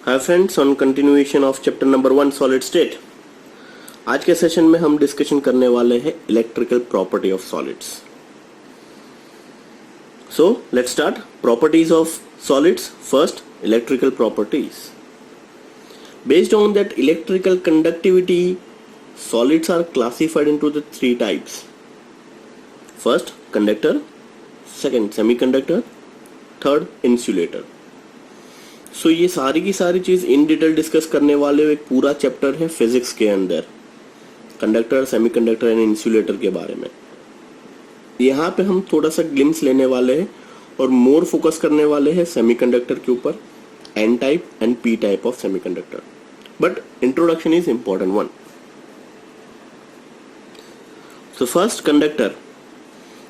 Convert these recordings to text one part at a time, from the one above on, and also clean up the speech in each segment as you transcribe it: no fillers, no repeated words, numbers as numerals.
Hi friends, on continuation of chapter number 1 solid state. आज के session में हम डिस्कशन करने वाले हैं electrical property of solids. So let's start. Properties of solids. First, electrical properties. Based on that electrical conductivity, solids are classified into the three types. First, conductor. Second, semiconductor. Third, insulator. So ये सारी की सारी चीज in detail discuss करने वाले एक पूरा chapter है फिजिक्स के अंदर, कंडक्टर, सेमीकंडक्टर एंड इंसुलेटर के बारे में। यहाँ पे हम थोड़ा सा ग्लिम्स लेने वाले हैं और मोर फोकस करने वाले हैं सेमीकंडक्टर के ऊपर, N type and P type of semiconductor. But introduction is important one. तो फर्स्ट, कंडक्टर।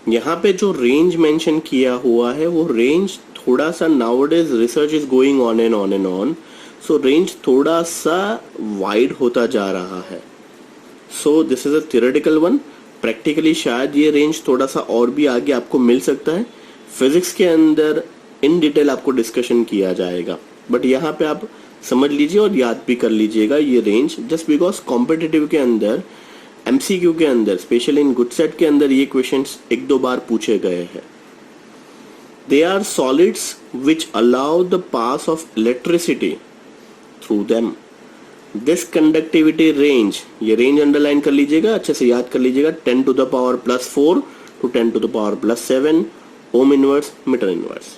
यहाँ पे जो रेंज मेंशन किया हुआ है वो रेंज थोड़ा सा nowadays research is going on and on and on, so range थोड़ा सा वाइड होता जा रहा है। So this is a theoretical one. Practically शायद ये रेंज थोड़ा सा और भी आगे आपको मिल सकता है। फिजिक्स के अंदर इन डिटेल आपको डिस्कशन किया जाएगा, बट यहाँ पे आप समझ लीजिए और याद भी कर लीजिएगा ये रेंज, जस्ट बिकॉज कॉम्पिटिटिव के अंदर, एमसीक्यू के अंदर, स्पेशली इन गुड सेट के अंदर ये क्वेश्चंस एक दो बार पूछे गए हैं। They are solids which allow the pass of electricity through them. This conductivity range, ये रेंज अंडरलाइन कर लीजिएगा, अच्छे से याद कर लीजिएगा, 10 to the power plus 4 to 10 to the power plus 7 ohm inverse, meter inverse.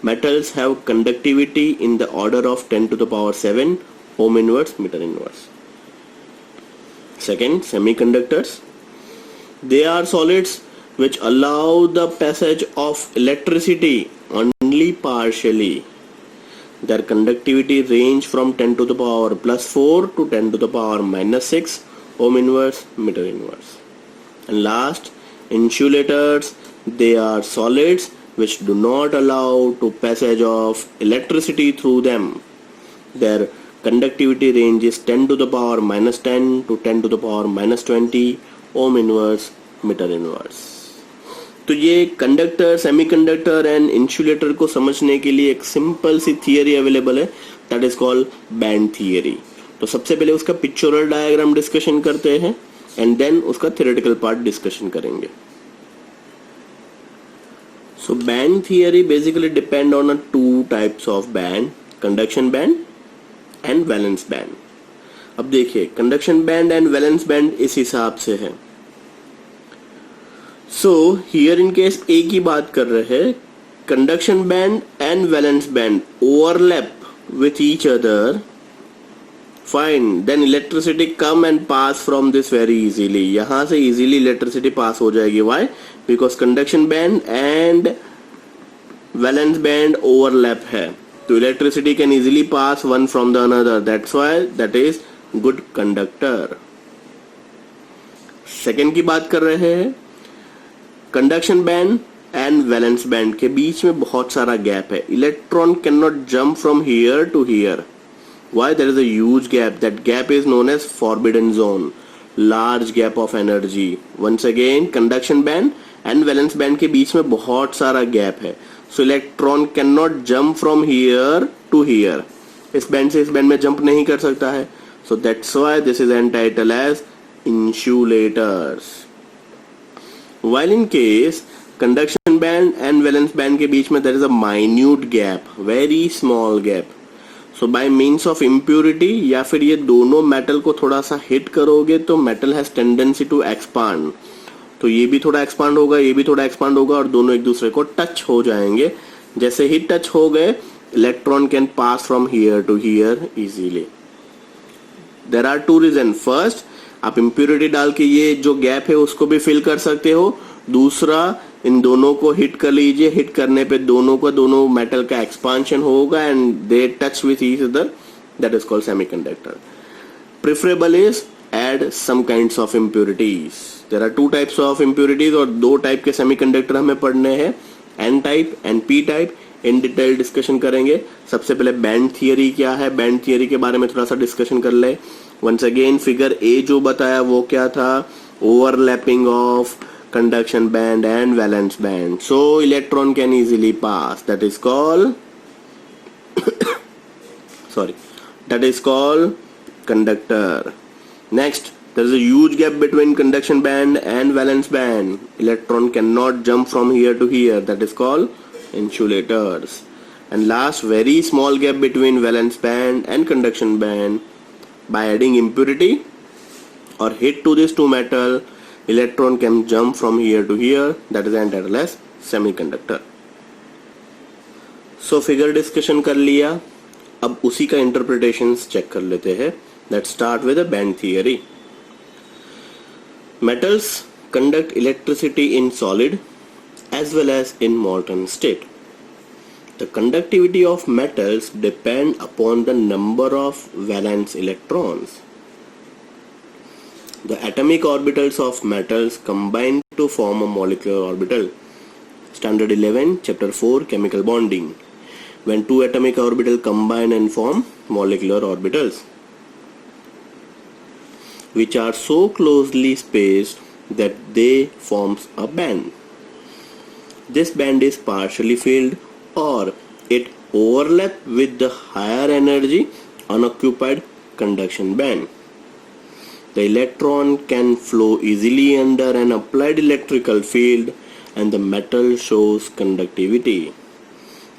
Metals have conductivity in the order of 10 to the power 7 ohm inverse, meter inverse. Second, semiconductors. They are solids which allow the passage of electricity only partially. Their conductivity range from 10 to the power plus 4 to 10 to the power minus 6 ohm inverse, meter inverse. And last, insulators. They are solids which do not allow to passage of electricity through them. Their conductivity range is 10 to the power minus 10 to 10 to the power minus 20 ohm inverse, meter inverse. तो ये conductor, semiconductor and insulator को समझने के लिए एक simple सी theory available है, that is called band theory. तो सबसे पहले उसका पिक्चोरल डायग्राम डिस्कशन करते हैं एंड देन उसका थ्योरेटिकल पार्ट डिस्कशन करेंगे। So band theory basically depend on two types of band, conduction band and valence band. अब देखिए, conduction band and valence band इस हिसाब से है। सो हियर इन केस ए की बात कर रहे हैं, conduction band and valence band overlap with each other, fine, then electricity come and pass from this very easily. यहां से इजीली इलेक्ट्रिसिटी पास हो जाएगी। Why? Because conduction band and valence band overlap है, तो electricity can easily pass one from the another. That's why that is good conductor. Second की बात कर रहे हैं, conduction band and valence band के बीच में बहुत सारा गैप है। Electron can not jump from here to here. Why? There is a huge gap. That gap is known as forbidden zone. Large gap of energy. Once again, conduction band and valence band के बीच में बहुत सारा gap है। So electron cannot jump from here to here. इस band से इस band में जंप नहीं कर सकता है। So that's why this is entitled as insulators. While in case conduction band and valence band के बीच में there is a minute gap, very small gap. So by means of impurity या फिर ये दोनों मेटल को थोड़ा सा हिट करोगे तो metal has tendency to expand. तो ये भी थोड़ा एक्सपांड होगा, ये भी थोड़ा एक्सपांड होगा और दोनों एक दूसरे को टच हो जाएंगे। जैसे ही टच हो गए, electron can pass from here to here easily. There are two reason. First, आप इम्प्योरिटी डाल के ये जो गैप है उसको भी फिल कर सकते हो। दूसरा, इन दोनों को हिट कर लीजिए, हिट करने पे दोनों मेटल का एक्सपांशन होगा and they touch with each other, that is called semiconductor. Preferable is add some kinds of impurities. There are two types of impurities और दो टाइप के सेमीकंडक्टर हमें पढ़ने हैं, N type and P type. In detail discussion करेंगे। सबसे पहले band theory क्या है, बैंड थियरी के बारे में थोड़ा सा डिस्कशन कर ले। वंस अगेन, फिगर ए जो बताया वो क्या था, overlapping of conduction band and valence band, so electron can easily pass, that is called sorry, that is called conductor. Next, there is a huge gap between conduction band and valence band. Electron cannot jump from here to here, that is called insulators. And last, very small gap between valence band and conduction band. By adding impurity or heat to this two metal, electron can jump from here to here, that is entitled as semiconductor. So figure discussion कर लिया, अब उसी का interpretations check कर लेते हैं. Let's start with a band theory. Metals conduct electricity in solid as well as in molten state. The conductivity of metals depend upon the number of valence electrons. The atomic orbitals of metals combine to form a molecular orbital. Standard 11, Chapter 4, Chemical Bonding. When two atomic orbitals combine and form molecular orbitals, which are so closely spaced that they forms a band. This band is partially filled or it overlaps with the higher energy unoccupied conduction band. The electron can flow easily under an applied electrical field and the metal shows conductivity.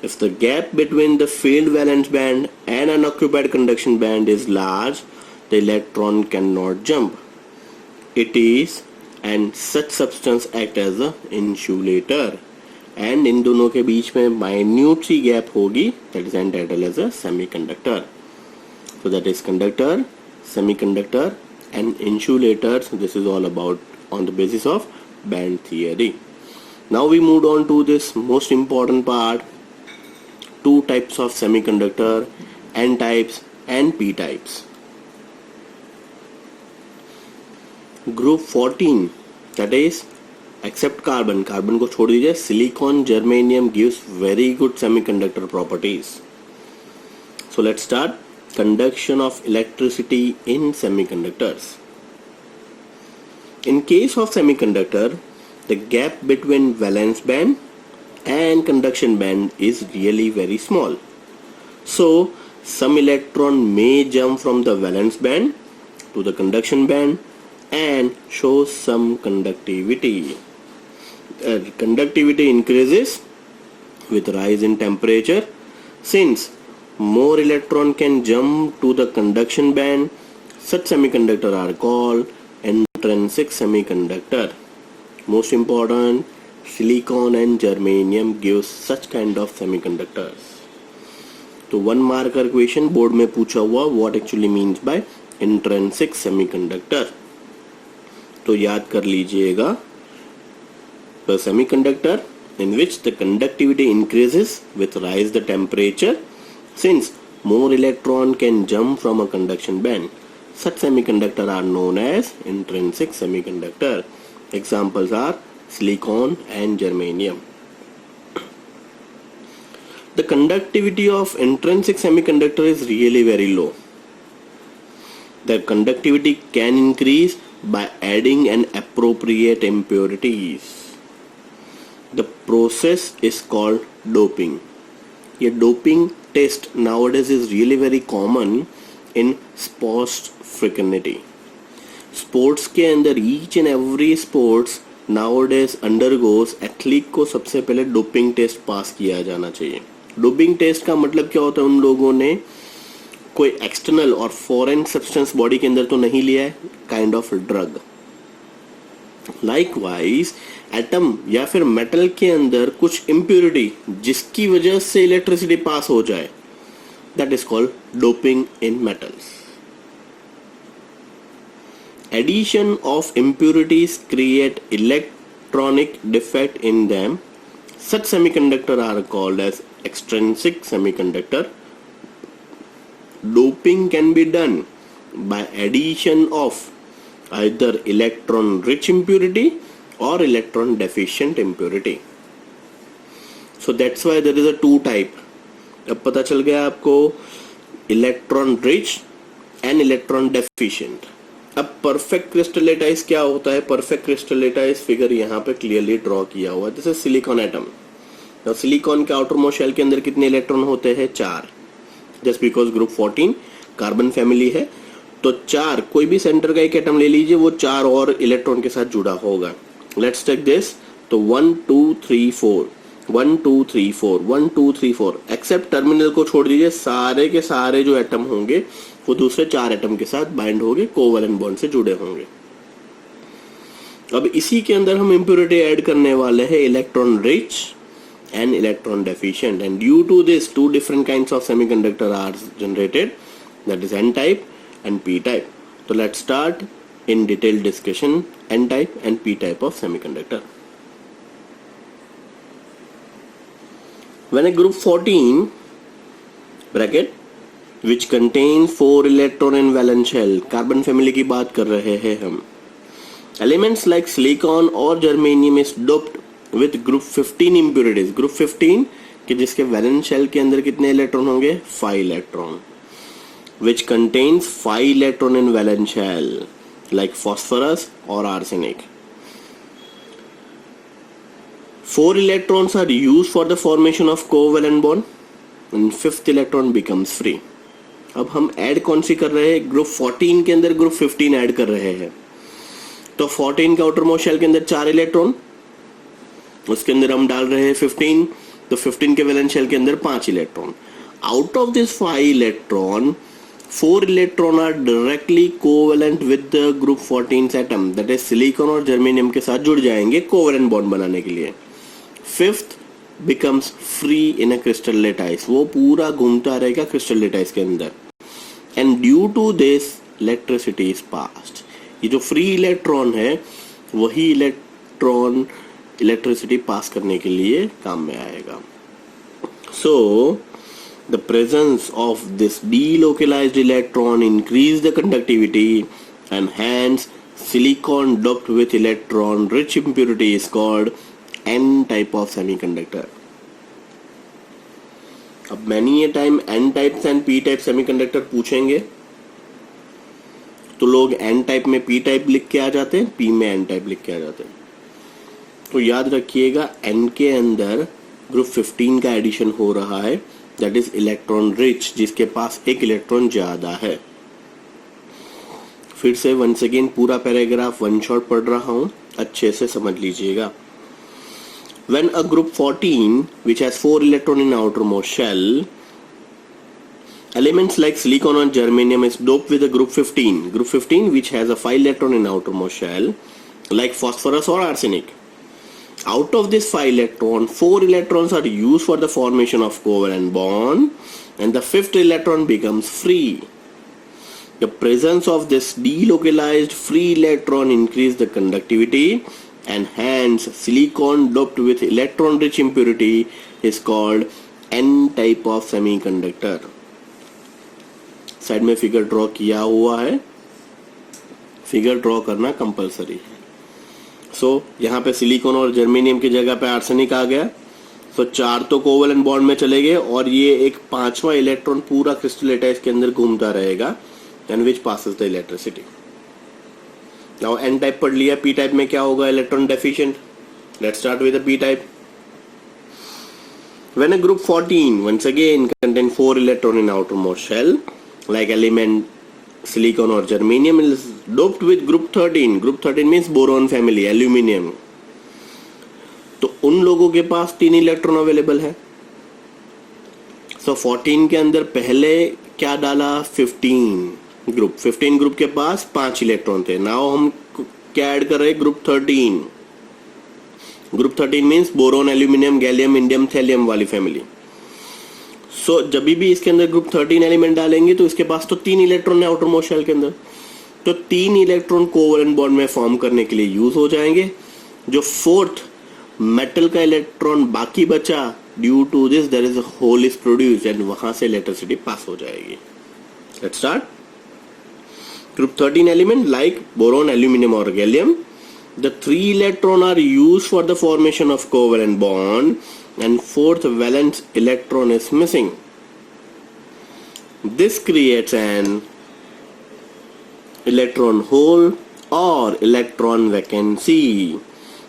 If the gap between the filled valence band and unoccupied conduction band is large, the electron cannot jump. It is and such substance act as a insulator. And इन दोनों के बीच में minute सी gap होगी, that is entitled as a semiconductor. So that is conductor, semiconductor and insulators. This is all about on the basis of band theory. Now we moved on to this most important part. Two types of semiconductor, N types and P types. Group 14, that is except carbon, carbon को छोड़ दीजिए, silicon, germanium gives very good semiconductor properties. So let's start. Conduction of electricity in semiconductors. In case of semiconductor, the gap between valence band and conduction band is really very small. So some electron may jump from the valence band to the conduction band and show some conductivity. Conductivity increases with rise in temperature. Since more electron can jump to the conduction band, such semiconductor are called intrinsic semiconductor. Most important, silicon and germanium gives such kind of semiconductors. तो 1 marker question board में पूछा हुआ what actually means by intrinsic semiconductor. तो याद कर लीजिएगा, the semiconductor in which the conductivity increases with rise the temperature, since more electron can jump from a conduction band. Such semiconductor are known as intrinsic semiconductor. Examples are silicon and germanium. The conductivity of intrinsic semiconductor is really very low. The conductivity can increase by adding an appropriate impurities. The process is called doping. ये doping test nowadays is really very common in sports fraternity. Sports के अंदर each and every sports nowadays undergoes athlete को सबसे पहले doping test पास किया जाना चाहिए. Doping test का मतलब क्या होता है? उन लोगों ने कोई एक्सटर्नल और फॉरेन सब्सटेंस बॉडी के अंदर तो नहीं लिया है, kind of drug. Likewise atom या फिर मेटल के अंदर कुछ इम्प्योरिटी जिसकी वजह से इलेक्ट्रिसिटी पास हो जाए, that is called doping in metals. Addition of impurities create electronic defect in them. Such semiconductor are called as extrinsic semiconductor. Doping can be done by addition of either electron rich impurity or electron deficient impurity. So that's why there is a two type. अब पता चल गया आपको electron rich and electron deficient. अब perfect क्रिस्टलेटाइज क्या होता है? Perfect क्रिस्टलेटाइज figure यहाँ पे क्लियरली ड्रॉ किया हुआ है. This is silicon atom. Silicon के आउटर मोस्ट शेल के अंदर कितने इलेक्ट्रॉन होते हैं? 4. Just because group 14 carbon family है, तो 4 कोई भी सेंटर का एक एटम ले लीजिए, वो 4 और इलेक्ट्रॉन के साथ जुड़ा होगा। लेट्स टेक दिस, तो 1 2 3 4 1 2 3 4 1 2 3 4 एक्सेप्ट टर्मिनल को छोड़ दीजिए, सारे के सारे जो एटम होंगे वो दूसरे 4 एटम के साथ बाइंड होंगे, कोवैलेंट बॉन्ड से जुड़े होंगे। अब इसी के अंदर हम इम्प्योरिटी ऐड करने वाले हैं electron rich and electron deficient, and due to this 2 different kinds of semiconductor are generated, that is N type and p type. So let's start in detailed discussion n type and p type of semiconductor. When a group 14 bracket which contains 4 electron in valence shell, carbon family की बात कर रहे हैं हम, elements like silicon और germanium is doped with group 15 impurities. group 15 कि जिसके valence shell के अंदर कितने इलेक्ट्रॉन होंगे, 5 electron, which contains 5 electron in valence shell like phosphorus or arsenic. 4 electrons are used for the formation of covalent bond and 5th electron becomes free. अब हम add कौन सी कर रहे हैं, ग्रुप 14 के अंदर ग्रुप 15 ऐड कर रहे हैं, तो 14 का आउटर मोस्ट शेल के अंदर 4 इलेक्ट्रॉन, उसके अंदर हम डाल रहे हैं 15, तो 15 के वैलेंस शेल के अंदर 5 electron. Out of this 5 electron 4 electron are directly covalent with the group 14 atom, that is silicon और जर्मेनियम के साथ जुड़ जाएंगे कोवेलेंट बॉन्ड बनाने के लिए। 5th becomes free in a crystal lattice, वो पूरा घूमता रहेगा क्रिस्टल लेटाइस के अंदर, and due to this electricity is passed. ये जो फ्री इलेक्ट्रॉन है वही इलेक्ट्रॉन इलेक्ट्रिसिटी पास करने के लिए काम में आएगा। सो the presence of this delocalized electron increase the conductivity, and hence silicon doped with electron rich impurity is called n type of semiconductor. अब many a time n types and p type semiconductor पूछेंगे तो लोग n type में p type लिख के आ जाते हैं, p में n type लिख के आ जाते हैं। तो याद रखिएगा n के अंदर ग्रुप 15 का एडिशन हो रहा है, दैट इज इलेक्ट्रॉन रिच, जिसके पास एक इलेक्ट्रॉन ज्यादा है। फिर से वंस अगेन पूरा पैराग्राफ वन शॉट पढ़ रहा हूं, अच्छे से समझ लीजिएगा। When a group 14 which has 4 electron in outermost shell, elements like silicon and germanium is doped with a group 15. Group 15 which has a 5 electron in outermost shell like phosphorus or arsenic. Out of this 5 electron, 4 electrons are used for the formation of covalent bond, and the 5th electron becomes free. The presence of this delocalized free electron increases the conductivity, and hence silicon doped with electron rich impurity is called n type of semiconductor. Side में figure draw किया हुआ है, figure draw करना compulsory है। सो यहाँ पे silicon और germanium की जगह पे आर्सेनिक आ गया, सो 4 तो कोवेलेंट बॉन्ड में चले गए, और ये एक 5वां इलेक्ट्रॉन पूरा क्रिस्टल लेटाइस के अंदर घूमता रहेगा, and which passes the electricity. Now n type पढ़ लिया, पी टाइप में क्या होगा, electron deficient. Let's start with the p type. When a group 14 once again contain 4 electron in outermost shell like element silicon or germanium is doped with group 13. group 13 means boron family, aluminium. तो उन लोगों के पास 3 electron available है। सो 14 के अंदर पहले क्या डाला, 15 ग्रुप, 15 ग्रुप के पास 5 इलेक्ट्रॉन थे। नाउ हम क्या ऐड कर रहे हैं, group 13। Group 13 means boron, aluminium, gallium, indium, thallium वाली फैमिली। सो जब भी इसके अंदर ग्रुप 13 एलिमेंट डालेंगे तो इसके पास तो 3 इलेक्ट्रॉन है आउटर मोस्ट शेल के अंदर, तो 3 इलेक्ट्रॉन कोवेलेंट बॉन्ड में फॉर्म करने के लिए यूज हो जाएंगे। जो 4th मेटल का इलेक्ट्रॉन बाकी बचा, due to this there is a hole is produced, and वहां से इलेक्ट्रिसिटी पास हो जाएगी। Let's start. Group 13 element like boron, aluminium और gallium, the 3 electron are used for the formation of covalent bond, and 4th valence electron is missing. This creates an electron hole or electron vacancy.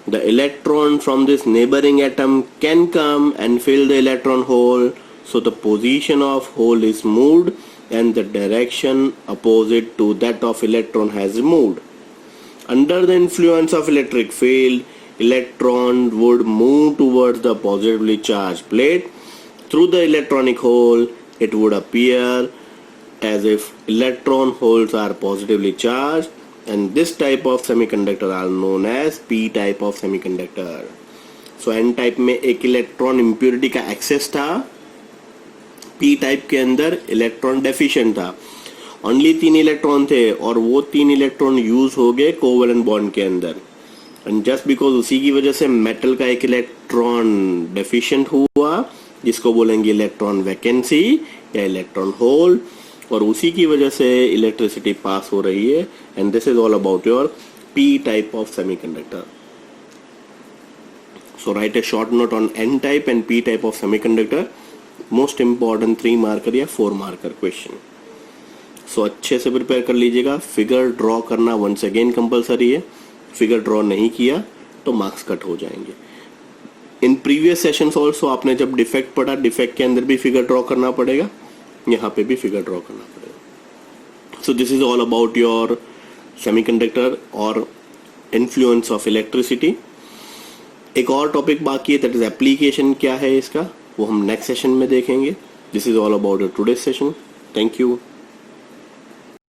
The electron from this neighboring atom can come and fill the electron hole, So the position of hole is moved and the direction opposite to that of electron has moved. Under the influence of electric field, electron would move towards the positively charged plate. Through the electronic hole, it would appear as if electron holes are positively charged, and this type of semiconductor are known as p type of semiconductor. So n type में एक electron impurity का access था, p type के अंदर electron deficient था, only 3 electron थे और वो 3 इलेक्ट्रॉन यूज हो गए कोवेलेंट बॉन्ड के अंदर, एंड जस्ट बिकॉज उसी की वजह से मेटल का एक इलेक्ट्रॉन डेफिशिएंट हुआ जिसको बोलेंगे इलेक्ट्रॉन वैकेंसी या इलेक्ट्रॉन होल, और उसी की वजह से इलेक्ट्रिसिटी पास हो रही है, and this is all about your p type of semiconductor. So write a short note on n type and p type of semiconductor. Most important 3 marker या 4 marker question. So अच्छे से prepare कर लीजिएगा. Figure draw करना once again compulsory है. Figure draw नहीं किया तो मार्क्स कट हो जाएंगे. इन प्रीवियस सेशंस ऑल्सो आपने जब डिफेक्ट पढ़ा, डिफेक्ट के अंदर भी फिगर ड्रॉ करना पड़ेगा, यहाँ पे भी फिगर ड्रॉ करना पड़ेगा. So this is all about your semiconductor और इन्फ्लुएंस ऑफ इलेक्ट्रिसिटी. एक और टॉपिक बाकी है, दैट इज एप्लीकेशन क्या है इसका, वो हम नेक्स्ट सेशन में देखेंगे. This is all about your today session. Thank you.